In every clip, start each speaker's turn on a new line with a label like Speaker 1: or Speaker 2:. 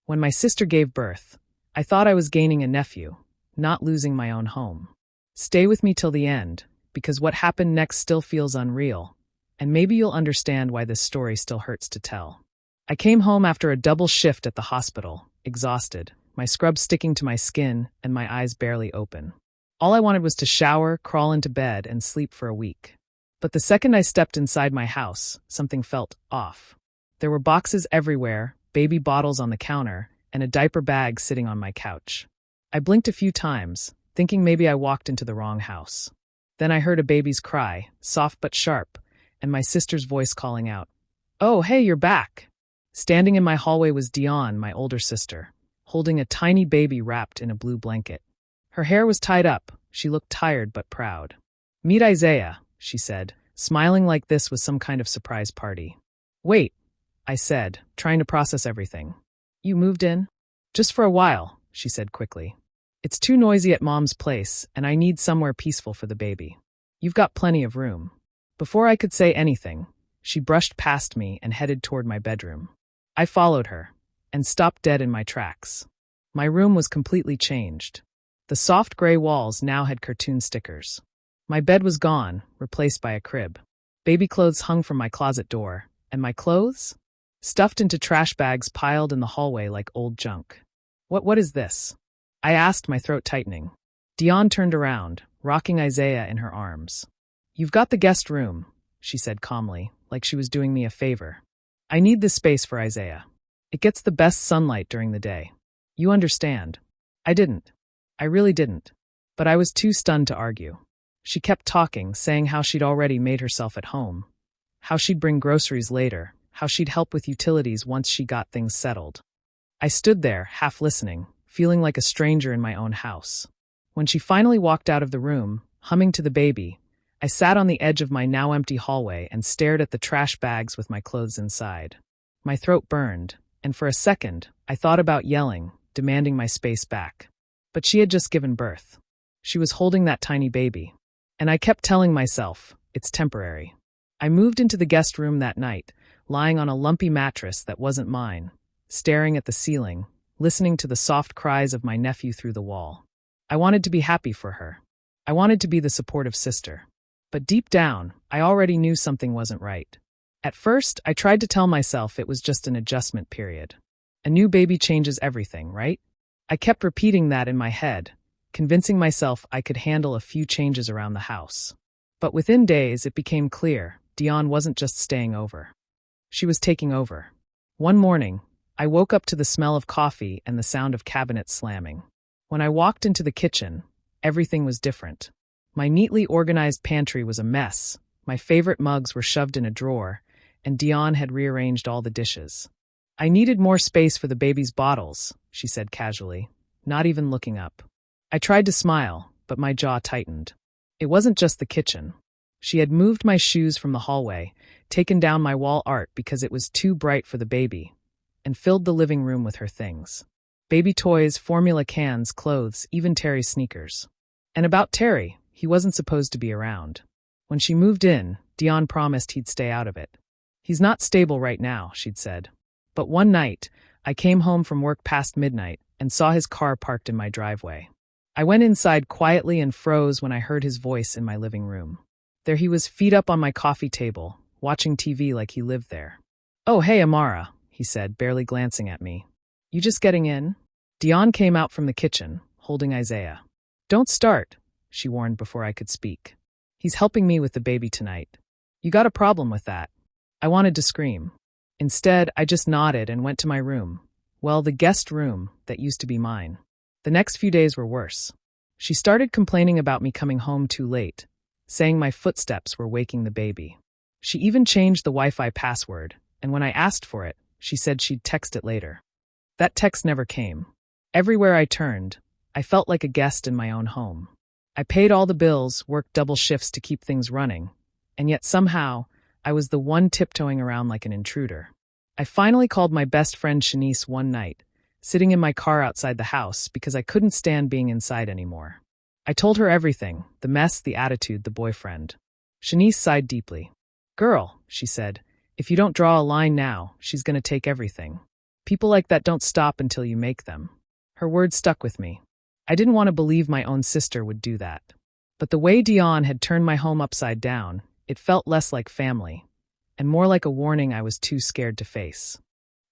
Speaker 1: When my sister gave birth, I thought I was gaining a nephew, not losing my own home. Stay with me till the end, because what happened next still feels unreal, and maybe you'll understand why this story still hurts to tell. I came home after a double shift at the hospital, exhausted, my scrub sticking to my skin and my eyes barely open. All I wanted was to shower, crawl into bed, and sleep for a week. But the second I stepped inside my house, something felt off. There were boxes everywhere, baby bottles on the counter, and a diaper bag sitting on my couch. I blinked a few times, thinking maybe I walked into the wrong house. Then I heard a baby's cry, soft but sharp, and my sister's voice calling out, "Oh, hey, you're back!" Standing in my hallway was Dion, my older sister, holding a tiny baby wrapped in a blue blanket. Her hair was tied up. She looked tired but proud. "Meet Isaiah," she said, smiling like this was some kind of surprise party. "Wait," I said, trying to process everything. "You moved in?" "Just for a while," she said quickly. "It's too noisy at Mom's place, and I need somewhere peaceful for the baby. You've got plenty of room." Before I could say anything, she brushed past me and headed toward my bedroom. I followed her, and stopped dead in my tracks. My room was completely changed. The soft gray walls now had cartoon stickers. My bed was gone, replaced by a crib. Baby clothes hung from my closet door, and my clothes? Stuffed into trash bags piled in the hallway like old junk. What is this?" I asked, my throat tightening. Dion turned around, rocking Isaiah in her arms. "You've got the guest room," she said calmly, like she was doing me a favor. "I need this space for Isaiah. It gets the best sunlight during the day. You understand?" I didn't. I really didn't. But I was too stunned to argue. She kept talking, saying how she'd already made herself at home, how she'd bring groceries later, how she'd help with utilities once she got things settled. I stood there, half listening, feeling like a stranger in my own house. When she finally walked out of the room, humming to the baby, I sat on the edge of my now empty hallway and stared at the trash bags with my clothes inside. My throat burned, and for a second, I thought about yelling, demanding my space back. But she had just given birth. She was holding that tiny baby. And I kept telling myself, it's temporary. I moved into the guest room that night, lying on a lumpy mattress that wasn't mine, staring at the ceiling, listening to the soft cries of my nephew through the wall. I wanted to be happy for her. I wanted to be the supportive sister. But deep down, I already knew something wasn't right. At first, I tried to tell myself it was just an adjustment period. A new baby changes everything, right? I kept repeating that in my head, convincing myself I could handle a few changes around the house. But within days, it became clear Dion wasn't just staying over. She was taking over. One morning, I woke up to the smell of coffee and the sound of cabinets slamming. When I walked into the kitchen, everything was different. My neatly organized pantry was a mess, my favorite mugs were shoved in a drawer, and Dion had rearranged all the dishes. "I needed more space for the baby's bottles," she said casually, not even looking up. I tried to smile, but my jaw tightened. It wasn't just the kitchen. She had moved my shoes from the hallway, taken down my wall art because it was too bright for the baby, and filled the living room with her things. Baby toys, formula cans, clothes, even Terry's sneakers. And about Terry, he wasn't supposed to be around. When she moved in, Dion promised he'd stay out of it. "He's not stable right now," she'd said. But one night, I came home from work past midnight and saw his car parked in my driveway. I went inside quietly and froze when I heard his voice in my living room. There he was, feet up on my coffee table, watching TV like he lived there. "Oh, hey, Amara," he said, barely glancing at me. "You just getting in?" Dion came out from the kitchen, holding Isaiah. "Don't start," she warned before I could speak. "He's helping me with the baby tonight." "You got a problem with that?" I wanted to scream. Instead, I just nodded and went to my room. Well, the guest room that used to be mine. The next few days were worse. She started complaining about me coming home too late, saying my footsteps were waking the baby. She even changed the Wi-Fi password, and when I asked for it, she said she'd text it later. That text never came. Everywhere I turned, I felt like a guest in my own home. I paid all the bills, worked double shifts to keep things running, and yet somehow, I was the one tiptoeing around like an intruder. I finally called my best friend Shanice one night, sitting in my car outside the house because I couldn't stand being inside anymore. I told her everything, the mess, the attitude, the boyfriend. Shanice sighed deeply. "Girl," she said, "if you don't draw a line now, she's going to take everything. People like that don't stop until you make them. Her words stuck with me. I didn't want to believe my own sister would do that. But the way Dion had turned my home upside down, it felt less like family, and more like a warning I was too scared to face.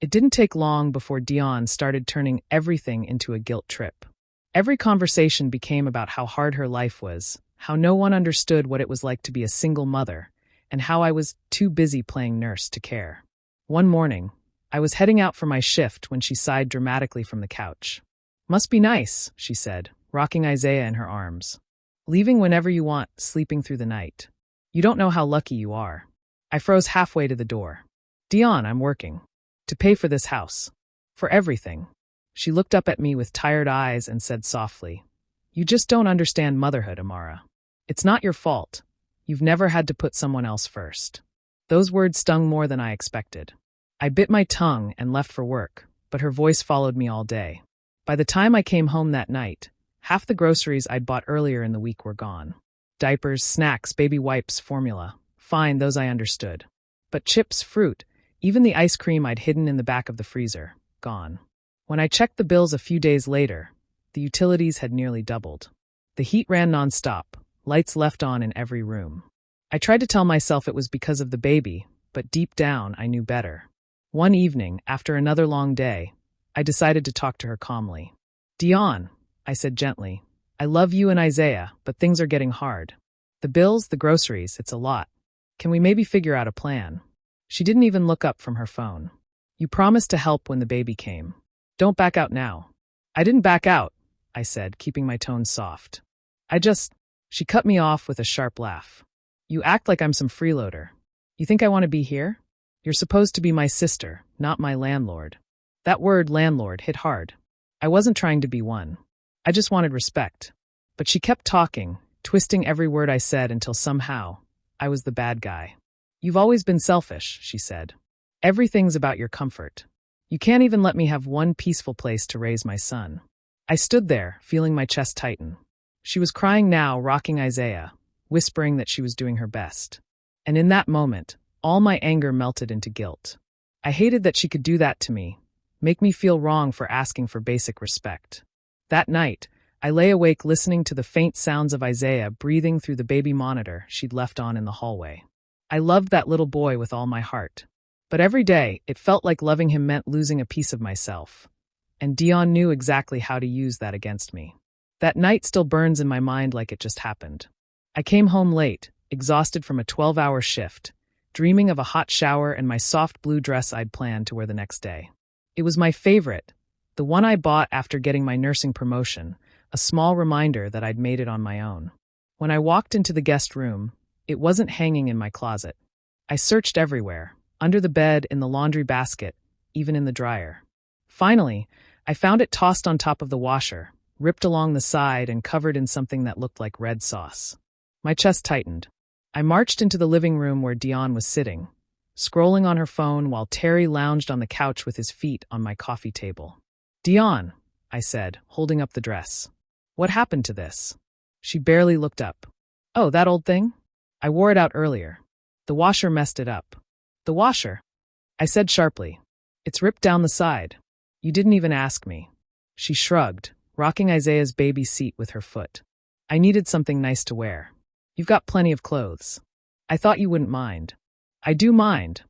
Speaker 1: It didn't take long before Dion started turning everything into a guilt trip. Every conversation became about how hard her life was, how no one understood what it was like to be a single mother, and how I was too busy playing nurse to care. One morning, I was heading out for my shift when she sighed dramatically from the couch. "Must be nice," she said, rocking Isaiah in her arms. "Leaving whenever you want, sleeping through the night. You don't know how lucky you are." I froze halfway to the door. "Dion, I'm working. To pay for this house. For everything." She looked up at me with tired eyes and said softly, "You just don't understand motherhood, Amara. It's not your fault. You've never had to put someone else first." Those words stung more than I expected. I bit my tongue and left for work, but her voice followed me all day. By the time I came home that night, half the groceries I'd bought earlier in the week were gone. Diapers, snacks, baby wipes, formula. Fine, those I understood. But chips, fruit, even the ice cream I'd hidden in the back of the freezer, gone. When I checked the bills a few days later, the utilities had nearly doubled. The heat ran nonstop, lights left on in every room. I tried to tell myself it was because of the baby, but deep down I knew better. One evening, after another long day, I decided to talk to her calmly. "Dion," I said gently, "I love you and Isaiah, but things are getting hard. The bills, the groceries, it's a lot. Can we maybe figure out a plan?" She didn't even look up from her phone. "You promised to help when the baby came. Don't back out now." "I didn't back out," I said, keeping my tone soft. She cut me off with a sharp laugh. "You act like I'm some freeloader. You think I want to be here? You're supposed to be my sister, not my landlord." That word, landlord, hit hard. I wasn't trying to be one. I just wanted respect. But she kept talking, twisting every word I said until somehow I was the bad guy. "You've always been selfish," she said. "Everything's about your comfort. You can't even let me have one peaceful place to raise my son." I stood there, feeling my chest tighten. She was crying now, rocking Isaiah, whispering that she was doing her best. And in that moment, all my anger melted into guilt. I hated that she could do that to me, make me feel wrong for asking for basic respect. That night, I lay awake listening to the faint sounds of Isaiah breathing through the baby monitor she'd left on in the hallway. I loved that little boy with all my heart. But every day, it felt like loving him meant losing a piece of myself. And Dion knew exactly how to use that against me. That night still burns in my mind like it just happened. I came home late, exhausted from a 12-hour shift, dreaming of a hot shower and my soft blue dress I'd planned to wear the next day. It was my favorite, the one I bought after getting my nursing promotion, a small reminder that I'd made it on my own. When I walked into the guest room, it wasn't hanging in my closet. I searched everywhere, under the bed, in the laundry basket, even in the dryer. Finally, I found it tossed on top of the washer, ripped along the side and covered in something that looked like red sauce. My chest tightened. I marched into the living room where Dion was sitting, scrolling on her phone while Terry lounged on the couch with his feet on my coffee table. "Dion," I said, holding up the dress. "What happened to this?" She barely looked up. "Oh, that old thing? I wore it out earlier. The washer messed it up." "The washer?" I said sharply. "It's ripped down the side. You didn't even ask me." She shrugged, rocking Isaiah's baby seat with her foot. "I needed something nice to wear. You've got plenty of clothes. I thought you wouldn't mind." "I do mind,"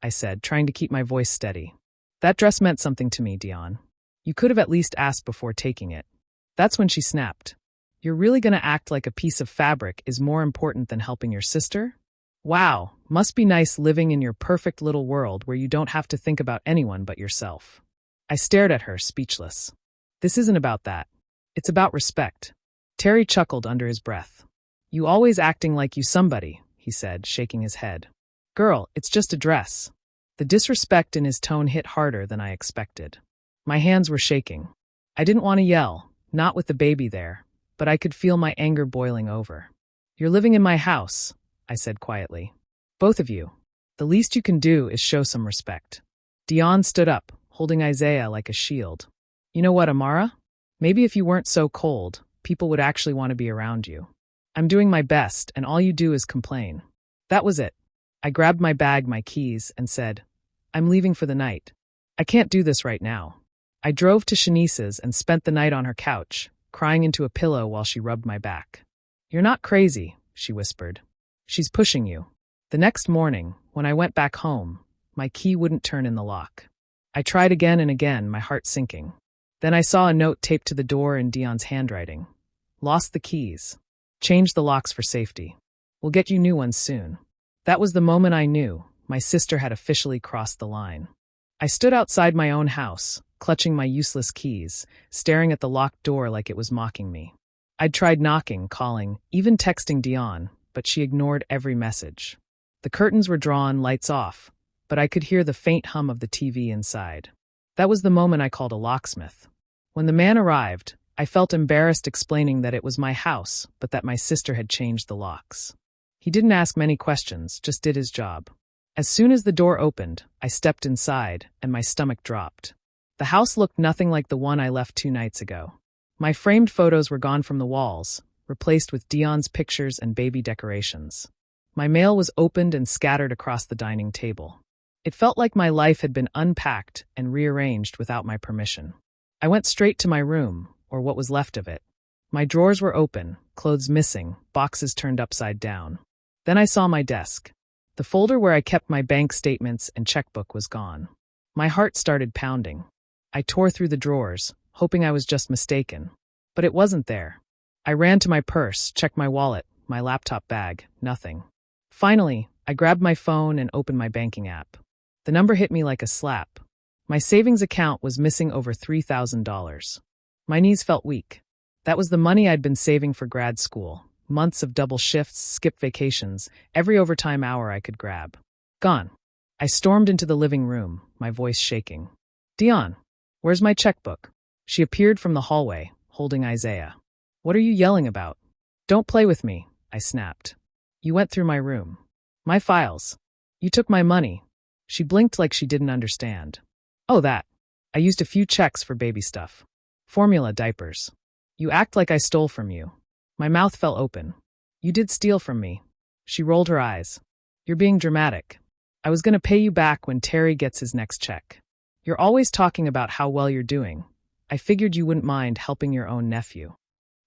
Speaker 1: I said, trying to keep my voice steady. "That dress meant something to me, Dion. You could have at least asked before taking it." That's when she snapped. "You're really going to act like a piece of fabric is more important than helping your sister? Wow, must be nice living in your perfect little world where you don't have to think about anyone but yourself." I stared at her, speechless. "This isn't about that. It's about respect." Terry chuckled under his breath. "You always acting like you somebody," he said, shaking his head. "Girl, it's just a dress." The disrespect in his tone hit harder than I expected. My hands were shaking. I didn't want to yell, not with the baby there, but I could feel my anger boiling over. "You're living in my house," I said quietly. "Both of you. The least you can do is show some respect." Dion stood up, holding Isaiah like a shield. "You know what, Amara? Maybe if you weren't so cold, people would actually want to be around you. I'm doing my best, and all you do is complain." That was it. I grabbed my bag, my keys, and said, "I'm leaving for the night." I can't do this right now. I drove to Shanice's and spent the night on her couch, crying into a pillow while she rubbed my back. You're not crazy, she whispered. She's pushing you. The next morning, when I went back home, my key wouldn't turn in the lock. I tried again and again, my heart sinking. Then I saw a note taped to the door in Dion's handwriting. Lost the keys. Change the locks for safety. We'll get you new ones soon. That was the moment I knew my sister had officially crossed the line. I stood outside my own house, clutching my useless keys, staring at the locked door like it was mocking me. I'd tried knocking, calling, even texting Dion, but she ignored every message. The curtains were drawn, lights off, but I could hear the faint hum of the TV inside. That was the moment I called a locksmith. When the man arrived, I felt embarrassed explaining that it was my house, but that my sister had changed the locks. He didn't ask many questions, just did his job. As soon as the door opened, I stepped inside, and my stomach dropped. The house looked nothing like the one I left 2 nights ago. My framed photos were gone from the walls, replaced with Dion's pictures and baby decorations. My mail was opened and scattered across the dining table. It felt like my life had been unpacked and rearranged without my permission. I went straight to my room, or what was left of it. My drawers were open, clothes missing, boxes turned upside down. Then I saw my desk. The folder where I kept my bank statements and checkbook was gone. My heart started pounding. I tore through the drawers, hoping I was just mistaken. But it wasn't there. I ran to my purse, checked my wallet, my laptop bag, nothing. Finally, I grabbed my phone and opened my banking app. The number hit me like a slap. My savings account was missing over $3,000. My knees felt weak. That was the money I'd been saving for grad school. Months of double shifts, skipped vacations, every overtime hour I could grab. Gone. I stormed into the living room, my voice shaking. Dion, where's my checkbook? She appeared from the hallway, holding Isaiah. What are you yelling about? Don't play with me, I snapped. You went through my room. My files. You took my money. She blinked like she didn't understand. Oh, that. I used a few checks for baby stuff. Formula diapers. You act like I stole from you. My mouth fell open. You did steal from me. She rolled her eyes. You're being dramatic. I was going to pay you back when Terry gets his next check. You're always talking about how well you're doing. I figured you wouldn't mind helping your own nephew.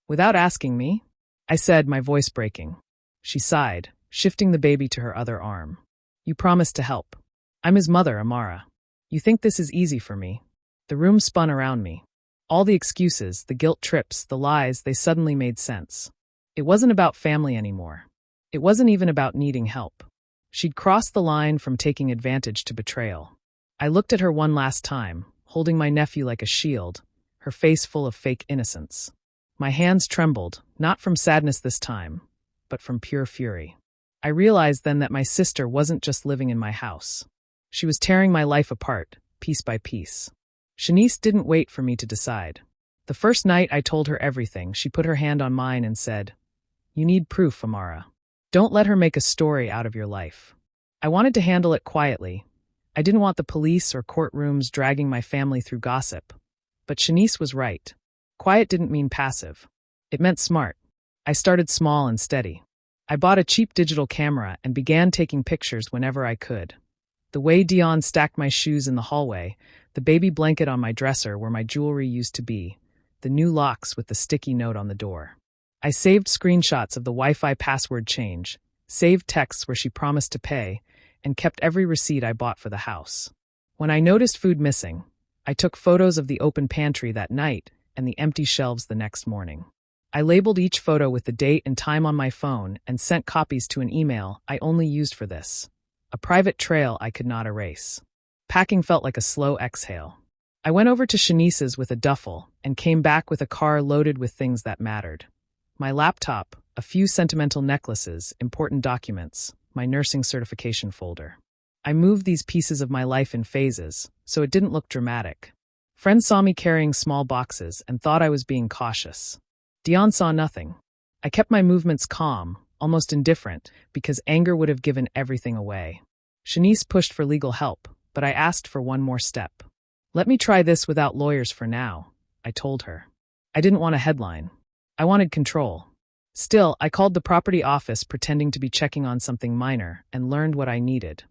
Speaker 1: Without asking me? I said, my voice breaking. She sighed, shifting the baby to her other arm. You promised to help. I'm his mother, Amara. You think this is easy for me? The room spun around me. All the excuses, the guilt trips, the lies, they suddenly made sense. It wasn't about family anymore. It wasn't even about needing help. She'd crossed the line from taking advantage to betrayal. I looked at her one last time, holding my nephew like a shield, her face full of fake innocence. My hands trembled, not from sadness this time, but from pure fury. I realized then that my sister wasn't just living in my house. She was tearing my life apart, piece by piece. Shanice didn't wait for me to decide. The first night I told her everything, she put her hand on mine and said, You need proof, Amara. Don't let her make a story out of your life. I wanted to handle it quietly. I didn't want the police or courtrooms dragging my family through gossip. But Shanice was right. Quiet didn't mean passive. It meant smart. I started small and steady. I bought a cheap digital camera and began taking pictures whenever I could. The way Dion stacked my shoes in the hallway, the baby blanket on my dresser where my jewelry used to be, the new locks with the sticky note on the door. I saved screenshots of the Wi-Fi password change, saved texts where she promised to pay, and kept every receipt I bought for the house. When I noticed food missing, I took photos of the open pantry that night and the empty shelves the next morning. I labeled each photo with the date and time on my phone and sent copies to an email I only used for this, a private trail I could not erase. Packing felt like a slow exhale. I went over to Shanice's with a duffel and came back with a car loaded with things that mattered. My laptop, a few sentimental necklaces, important documents, my nursing certification folder. I moved these pieces of my life in phases, so it didn't look dramatic. Friends saw me carrying small boxes and thought I was being cautious. Dion saw nothing. I kept my movements calm, almost indifferent, because anger would have given everything away. Shanice pushed for legal help, but I asked for one more step. Let me try this without lawyers for now, I told her. I didn't want a headline. I wanted control. Still, I called the property office pretending to be checking on something minor and learned what I needed.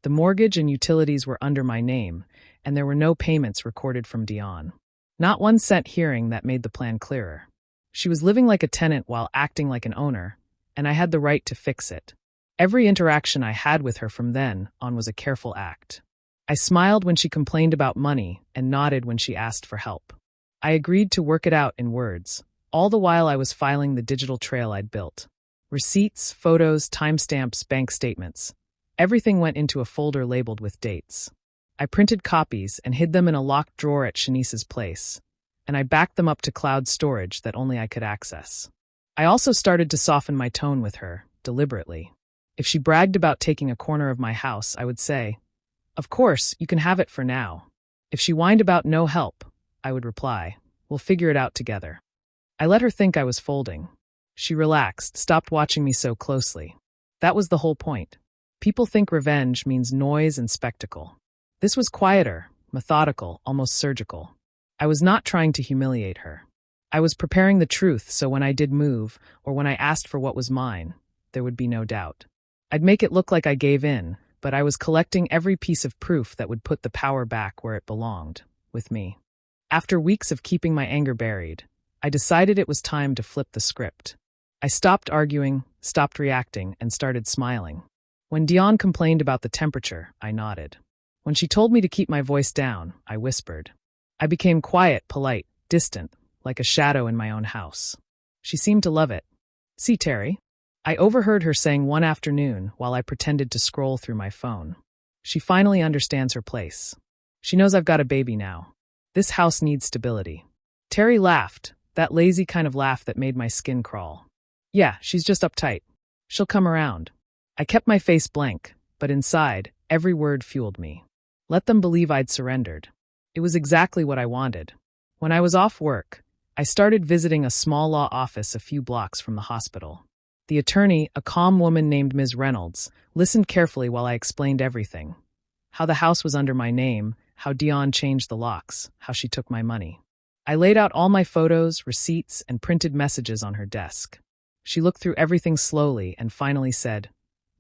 Speaker 1: The mortgage and utilities were under my name, and there were no payments recorded from Dion. Not 1 cent hearing that made the plan clearer. She was living like a tenant while acting like an owner, and I had the right to fix it. Every interaction I had with her from then on was a careful act. I smiled when she complained about money and nodded when she asked for help. I agreed to work it out in words, all the while I was filing the digital trail I'd built. Receipts, photos, timestamps, bank statements. Everything went into a folder labeled with dates. I printed copies and hid them in a locked drawer at Shanice's place, and I backed them up to cloud storage that only I could access. I also started to soften my tone with her, deliberately. If she bragged about taking a corner of my house, I would say, "Of course, you can have it for now." If she whined about no help, I would reply, "We'll figure it out together." I let her think I was folding. She relaxed, stopped watching me so closely. That was the whole point. People think revenge means noise and spectacle. This was quieter, methodical, almost surgical. I was not trying to humiliate her. I was preparing the truth so when I did move, or when I asked for what was mine, there would be no doubt. I'd make it look like I gave in, but I was collecting every piece of proof that would put the power back where it belonged, with me. After weeks of keeping my anger buried, I decided it was time to flip the script. I stopped arguing, stopped reacting, and started smiling. When Dion complained about the temperature, I nodded. When she told me to keep my voice down, I whispered. I became quiet, polite, distant, like a shadow in my own house. She seemed to love it. "See, Terry?" I overheard her saying one afternoon while I pretended to scroll through my phone. "She finally understands her place. She knows I've got a baby now. This house needs stability." Terry laughed, that lazy kind of laugh that made my skin crawl. "Yeah, she's just uptight. She'll come around." I kept my face blank, but inside, every word fueled me. Let them believe I'd surrendered. It was exactly what I wanted. When I was off work, I started visiting a small law office a few blocks from the hospital. The attorney, a calm woman named Ms. Reynolds, listened carefully while I explained everything. How the house was under my name, how Dion changed the locks, how she took my money. I laid out all my photos, receipts, and printed messages on her desk. She looked through everything slowly and finally said,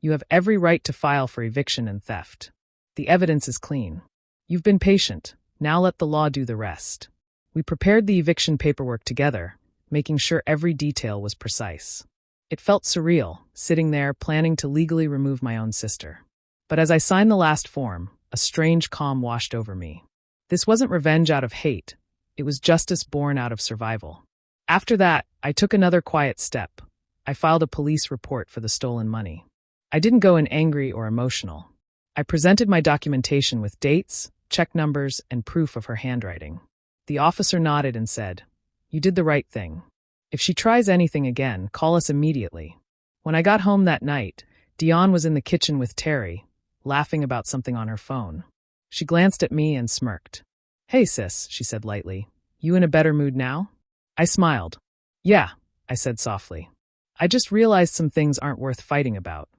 Speaker 1: "You have every right to file for eviction and theft. The evidence is clean. You've been patient. Now let the law do the rest." We prepared the eviction paperwork together, making sure every detail was precise. It felt surreal, sitting there planning to legally remove my own sister. But as I signed the last form, a strange calm washed over me. This wasn't revenge out of hate. It was justice born out of survival. After that, I took another quiet step. I filed a police report for the stolen money. I didn't go in angry or emotional. I presented my documentation with dates, check numbers, and proof of her handwriting. The officer nodded and said, "You did the right thing. If she tries anything again, call us immediately." When I got home that night, Dion was in the kitchen with Terry, laughing about something on her phone. She glanced at me and smirked. "Hey sis," she said lightly, "you in a better mood now?" I smiled. "Yeah," I said softly. "I just realized some things aren't worth fighting about."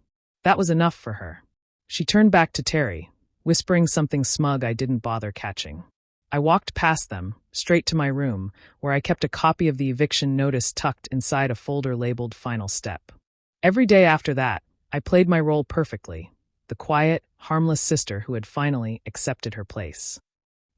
Speaker 1: That was enough for her. She turned back to Terry, whispering something smug I didn't bother catching. I walked past them, straight to my room, where I kept a copy of the eviction notice tucked inside a folder labeled Final Step. Every day after that, I played my role perfectly, the quiet, harmless sister who had finally accepted her place.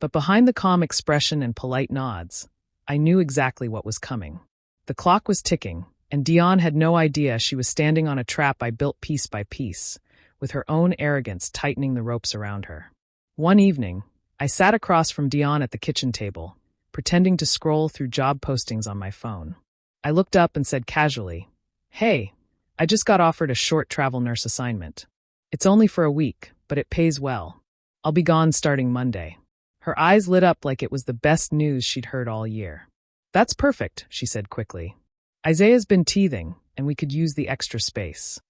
Speaker 1: But behind the calm expression and polite nods, I knew exactly what was coming. The clock was ticking, and Dion had no idea she was standing on a trap I built piece by piece, with her own arrogance tightening the ropes around her. One evening, I sat across from Dion at the kitchen table, pretending to scroll through job postings on my phone. I looked up and said casually, "Hey, I just got offered a short travel nurse assignment. It's only for a week, but it pays well. I'll be gone starting Monday." Her eyes lit up like it was the best news she'd heard all year. "That's perfect," she said quickly. "Isaiah's been teething, and we could use the extra space."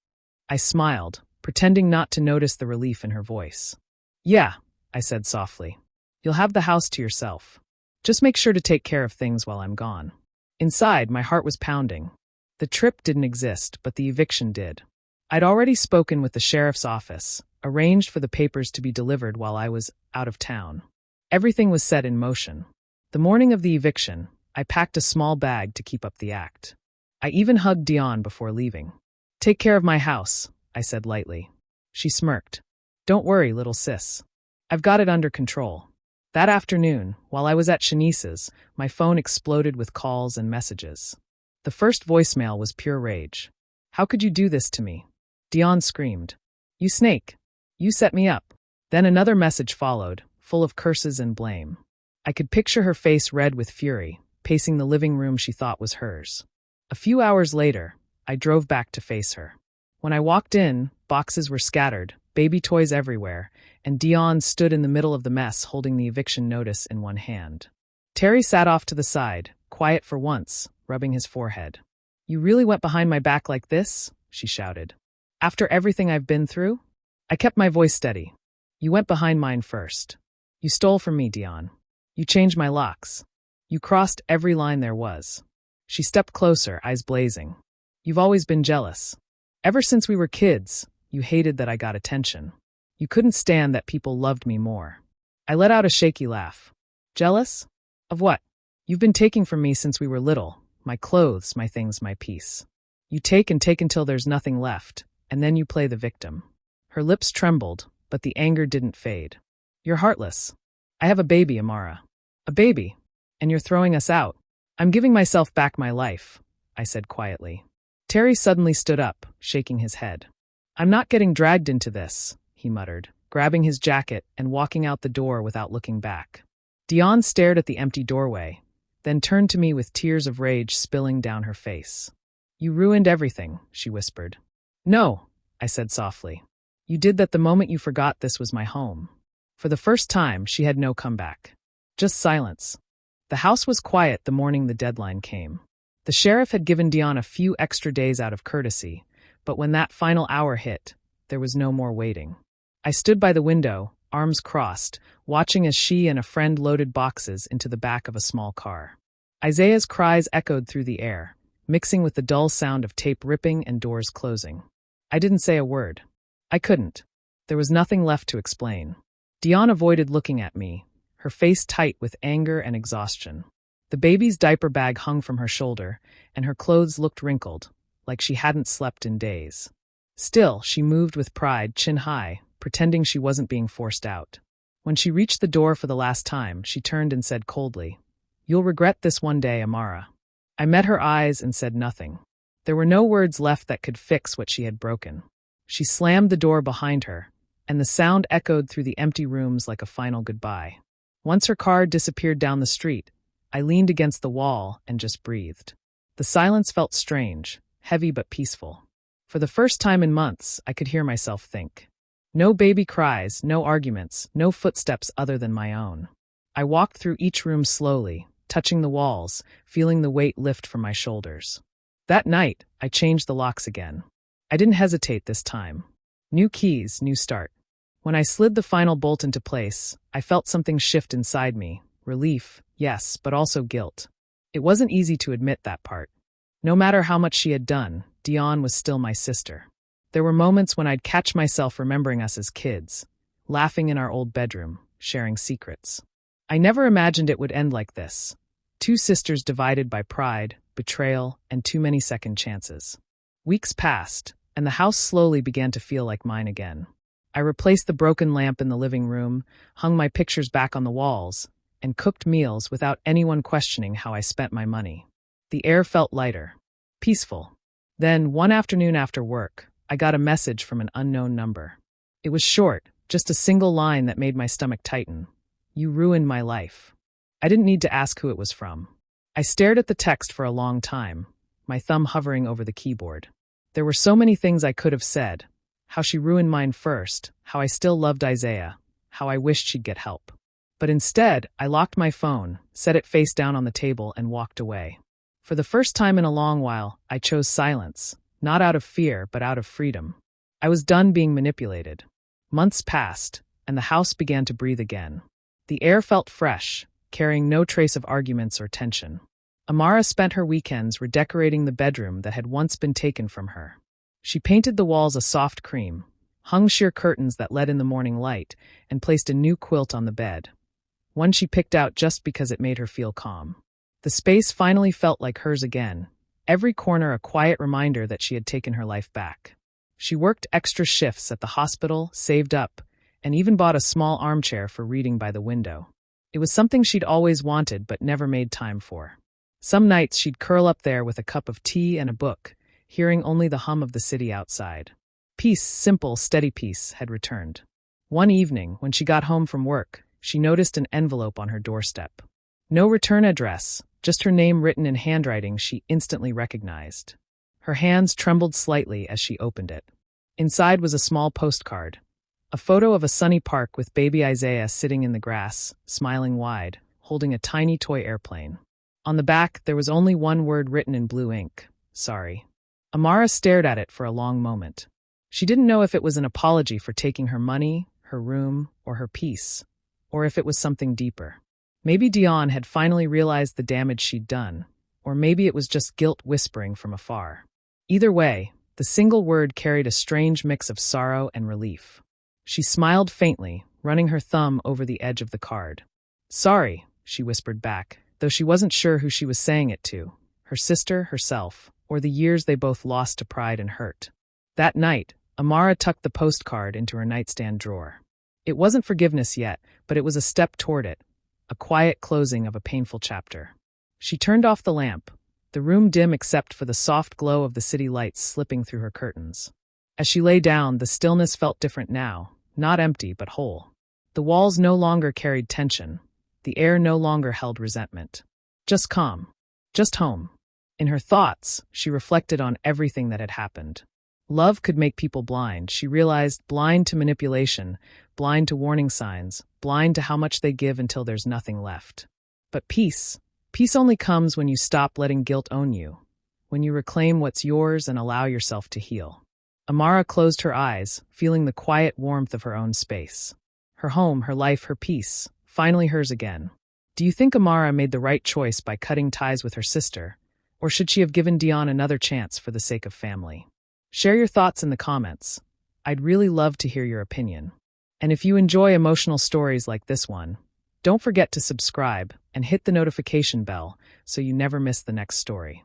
Speaker 1: I smiled, pretending not to notice the relief in her voice. "Yeah," I said softly. "You'll have the house to yourself. Just make sure to take care of things while I'm gone." Inside, my heart was pounding. The trip didn't exist, but the eviction did. I'd already spoken with the sheriff's office, arranged for the papers to be delivered while I was out of town. Everything was set in motion. The morning of the eviction, I packed a small bag to keep up the act. I even hugged Dion before leaving. "Take care of my house," I said lightly. She smirked. "Don't worry, little sis. I've got it under control." That afternoon, while I was at Shanice's, my phone exploded with calls and messages. The first voicemail was pure rage. "How could you do this to me?" Dion screamed. "You snake! You set me up." Then another message followed, full of curses and blame. I could picture her face red with fury, pacing the living room she thought was hers. A few hours later, I drove back to face her. When I walked in, boxes were scattered, baby toys everywhere, and Dion stood in the middle of the mess holding the eviction notice in one hand. Terry sat off to the side, quiet for once, rubbing his forehead. "You really went behind my back like this?" she shouted. "After everything I've been through?" I kept my voice steady. "You went behind mine first. You stole from me, Dion. You changed my locks. You crossed every line there was." She stepped closer, eyes blazing. "You've always been jealous. Ever since we were kids, you hated that I got attention. You couldn't stand that people loved me more." I let out a shaky laugh. "Jealous? Of what? You've been taking from me since we were little. My clothes, my things, my peace. You take and take until there's nothing left, and then you play the victim." Her lips trembled, but the anger didn't fade. "You're heartless. I have a baby, Amara. A baby. And you're throwing us out." "I'm giving myself back my life," I said quietly. Terry suddenly stood up, shaking his head. "I'm not getting dragged into this," he muttered, grabbing his jacket and walking out the door without looking back. Dion stared at the empty doorway, then turned to me with tears of rage spilling down her face. "You ruined everything," she whispered. "No," I said softly. "You did that the moment you forgot this was my home." For the first time, she had no comeback. Just silence. The house was quiet the morning the deadline came. The sheriff had given Dion a few extra days out of courtesy, but when that final hour hit, there was no more waiting. I stood by the window, arms crossed, watching as she and a friend loaded boxes into the back of a small car. Isaiah's cries echoed through the air, mixing with the dull sound of tape ripping and doors closing. I didn't say a word. I couldn't. There was nothing left to explain. Dion avoided looking at me, her face tight with anger and exhaustion. The baby's diaper bag hung from her shoulder, and her clothes looked wrinkled, like she hadn't slept in days. Still, she moved with pride, chin high, pretending she wasn't being forced out. When she reached the door for the last time, she turned and said coldly, "You'll regret this one day, Amara." I met her eyes and said nothing. There were no words left that could fix what she had broken. She slammed the door behind her, and the sound echoed through the empty rooms like a final goodbye. Once her car disappeared down the street, I leaned against the wall and just breathed. The silence felt strange, heavy but peaceful. For the first time in months, I could hear myself think. No baby cries, no arguments, no footsteps other than my own. I walked through each room slowly, touching the walls, feeling the weight lift from my shoulders. That night, I changed the locks again. I didn't hesitate this time. New keys, new start. When I slid the final bolt into place, I felt something shift inside me. Relief, yes, but also guilt. It wasn't easy to admit that part. No matter how much she had done, Dion was still my sister. There were moments when I'd catch myself remembering us as kids, laughing in our old bedroom, sharing secrets. I never imagined it would end like this. Two sisters divided by pride, betrayal, and too many second chances. Weeks passed, and the house slowly began to feel like mine again. I replaced the broken lamp in the living room, hung my pictures back on the walls, and cooked meals without anyone questioning how I spent my money. The air felt lighter, peaceful. Then, one afternoon after work, I got a message from an unknown number. It was short, just a single line that made my stomach tighten. "You ruined my life." I didn't need to ask who it was from. I stared at the text for a long time, my thumb hovering over the keyboard. There were so many things I could have said. How she ruined mine first, how I still loved Isaiah, how I wished she'd get help. But instead, I locked my phone, set it face down on the table, and walked away. For the first time in a long while, I chose silence, not out of fear, but out of freedom. I was done being manipulated. Months passed, and the house began to breathe again. The air felt fresh, carrying no trace of arguments or tension. Amara spent her weekends redecorating the bedroom that had once been taken from her. She painted the walls a soft cream, hung sheer curtains that let in the morning light, and placed a new quilt on the bed. One she picked out just because it made her feel calm. The space finally felt like hers again, every corner a quiet reminder that she had taken her life back. She worked extra shifts at the hospital, saved up, and even bought a small armchair for reading by the window. It was something she'd always wanted but never made time for. Some nights she'd curl up there with a cup of tea and a book, hearing only the hum of the city outside. Peace, simple, steady peace, had returned. One evening, when she got home from work, she noticed an envelope on her doorstep. No return address, just her name written in handwriting she instantly recognized. Her hands trembled slightly as she opened it. Inside was a small postcard. A photo of a sunny park with baby Isaiah sitting in the grass, smiling wide, holding a tiny toy airplane. On the back, there was only one word written in blue ink: sorry. Amara stared at it for a long moment. She didn't know if it was an apology for taking her money, her room, or her peace, or if it was something deeper. Maybe Dion had finally realized the damage she'd done, or maybe it was just guilt whispering from afar. Either way, the single word carried a strange mix of sorrow and relief. She smiled faintly, running her thumb over the edge of the card. Sorry, she whispered back, though she wasn't sure who she was saying it to, her sister, herself, or the years they both lost to pride and hurt. That night, Amara tucked the postcard into her nightstand drawer. It wasn't forgiveness yet, but it was a step toward it, a quiet closing of a painful chapter. She turned off the lamp, the room dim except for the soft glow of the city lights slipping through her curtains. As she lay down, the stillness felt different now, not empty but whole. The walls no longer carried tension. The air no longer held resentment. Just calm. Just home. In her thoughts, she reflected on everything that had happened. Love could make people blind, she realized, blind to manipulation, blind to warning signs, blind to how much they give until there's nothing left. But peace only comes when you stop letting guilt own you, when you reclaim what's yours and allow yourself to heal. Amara closed her eyes, feeling the quiet warmth of her own space. Her home, her life, her peace, finally hers again. Do you think Amara made the right choice by cutting ties with her sister, or should she have given Dion another chance for the sake of family? Share your thoughts in the comments. I'd really love to hear your opinion. And if you enjoy emotional stories like this one, don't forget to subscribe and hit the notification bell so you never miss the next story.